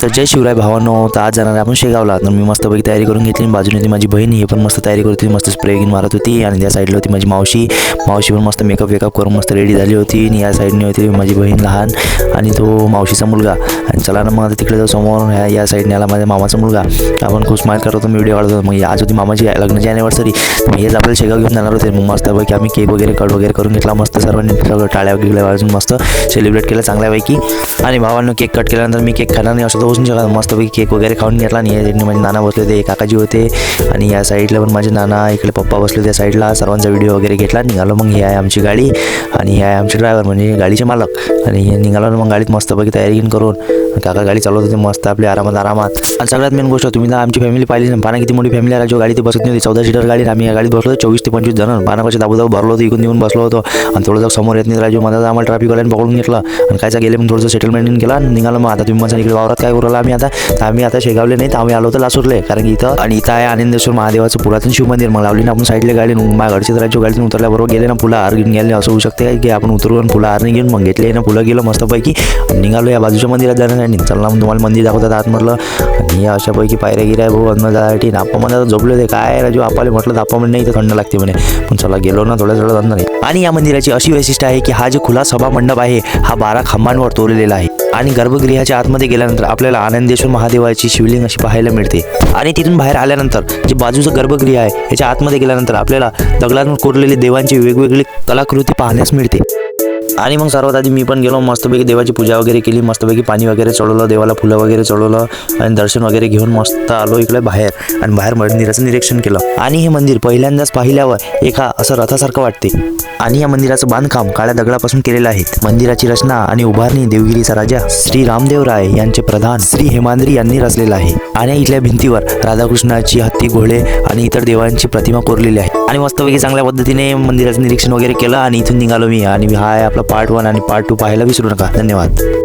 तर जय शिवराय भावांनो, तर आज जाणार आहे आपण शेगावला. तर मी मस्तपैकी तयारी करून घेतली. बाजूने होती माझी बहीण, ही पण मस्त तयारी करत होती, मस्त स्प्रे गिन मारत होती. आणि त्या साईडला होती माझी मावशी पण मस्त मेकअप वेकअप करून मस्त रेडी झाली होती. आणि या साईडने होती माझी बहीण लहान आणि तो मावशीचा मुलगा. आणि चला ना मग तिकडे जाऊ समोर. या साईडने आला माझ्या मामाचा मुलगा. आपण खूप स्माईल करत होतो, मी व्हिडिओ काढत होतो. मग आज होती मामाची लग्नाची ॲनिव्हर्सरी. हेच आपल्याला शेगाव घेऊन जाणार होते. मग मस्तपैकी आम्ही केक वगैरे कट वगैरे करून घेतला. मस्त सर्वांनी सगळं टाळ्या वगैरे वाजून मस्त सेलिब्रेट केलं चांगल्यापैकी. आणि भावांनो केक कट केल्यानंतर मी केक खाणार नाही असं तर होऊन शकत. मस्तपैकी केक वगैरे खाऊन घेतला. आणि या साईडने माझे नाना बसले होते, काकाजी होते. आणि या साईडला पण माझे नाना, इकडे पप्पा बसले होते साईडला. सर्वांचा व्हिडिओ वगैरे घेतला. निघालो मग. ही आहे आमची गाडी आणि हे आहे आमचे ड्रायव्हर म्हणजे गाडीचे मालक. आणि हे निघालो मग गाडीत मस्तपैकी तयारी करून. काका गाडी चालवत होते मस्त आपली आरामात. आणि सगळ्यात मेन गोष्ट तुम्ही ना आमची फॅमिली पाहिली ना, पाना किती मोठी फॅमिली आहे. जो गाडी ती बसत नव्हती, 14 सीटर गाडी. आम्ही या गाडीत बसलो 24 ते 25 जण. पानापाशी दाबू भरलो होतो, इकडून येऊन बसलो होतो. आणि थोडंसं समोर येत नाही राजू माझा, आम्हाला ट्रॅफिकवाल्याने पकडून घेतलं. आणि कायचा गेले मग थोडंसं सेटलमेंट केला आणि निघालो. मग आता तुम्ही माझ्या इकडे वावरात काय करू आम्ही आता. तर आम्ही आता शेगावले नाही, तर आम्ही आलो होतो लासूरले. कारण की इथं आहे आनंदेश्वर महादेवाचं पुरातन शिवमंदिर. मग लावली ना आपण साईडला गाडी. माझ्या घरचे राजू गाडीतून उतरल्याबरोबर गेले ना फुलं हार घेऊन गेले. असं होऊ शकते की आपण उतरून फुलं हार नाही घेऊन मग घेतले ना फुलं गेलं मस्तपैकी. निघालो या बाजूच्या मंदिरात जाण्यासाठी. चला मग तुम्हाला मंदिर दाखवतात आत म्हटलं. आणि या अशापैकी पायऱ्या गिऱ्या भाऊ अन्नदासाठी नाप्पा मध्ये झोपले होते. काय राजू आपल्याला म्हटलं दाप्पा म्हणजे नाही तर थंड लागते म्हणे. पण चला गेलो ना थोड्या अंदर नाही. आणि या मंदिराची अशी वैशिष्ट्य आहे की हा जो खुला सभा मंडप आहे हा 12 खांबांवर तोरलेला आहे. आणि गर्भगृहाच्या आतमध्ये गेल्यानंतर आपल्याला आनंदेश्वर महादेवाची शिवलिंग अशी पाहायला मिळते. आणि तिथून बाहेर आल्यानंतर जे बाजूचं गर्भगृह आहे याच्या आतमध्ये गेल्यानंतर आपल्याला दगडांवर कोरलेली देवांची वेगवेगळी कलाकृती पाहण्यास मिळते. आणि मग सर्वात आधी मी पण गेलो, मस्तपैकी देवाची पूजा वगैरे केली, मस्तपैकी पाणी वगैरे चढवलं, देवाला फुलं वगैरे चढवलं आणि दर्शन वगैरे घेऊन मस्त आलो इकडे बाहेर. आणि बाहेर मंदिराचं निरीक्षण केलं. आणि हे मंदिर पहिल्यांदाच पाहिल्यावर एका असं रथासारखं वाटते. आणि या मंदिराचं बांधकाम काळ्या दगडापासून केलेलं आहे. मंदिराची रचना आणि उभारणी देवगिरीचा राजा श्री रामदेवराय यांचे प्रधान श्री हेमाद्री यांनी रचलेला आहे. आणि इथल्या भिंतीवर राधाकृष्णाची, हत्ती, घोडे आणि इतर देवांची प्रतिमा कोरलेली आहे. आणि मस्तपैकी चांगल्या पद्धतीने मंदिराचं निरीक्षण वगैरे केलं आणि इथून निघालो मी. आणि हा आहे आपला पार्ट 1 आणि पार्ट 2 पाहायला विसरू नका. धन्यवाद.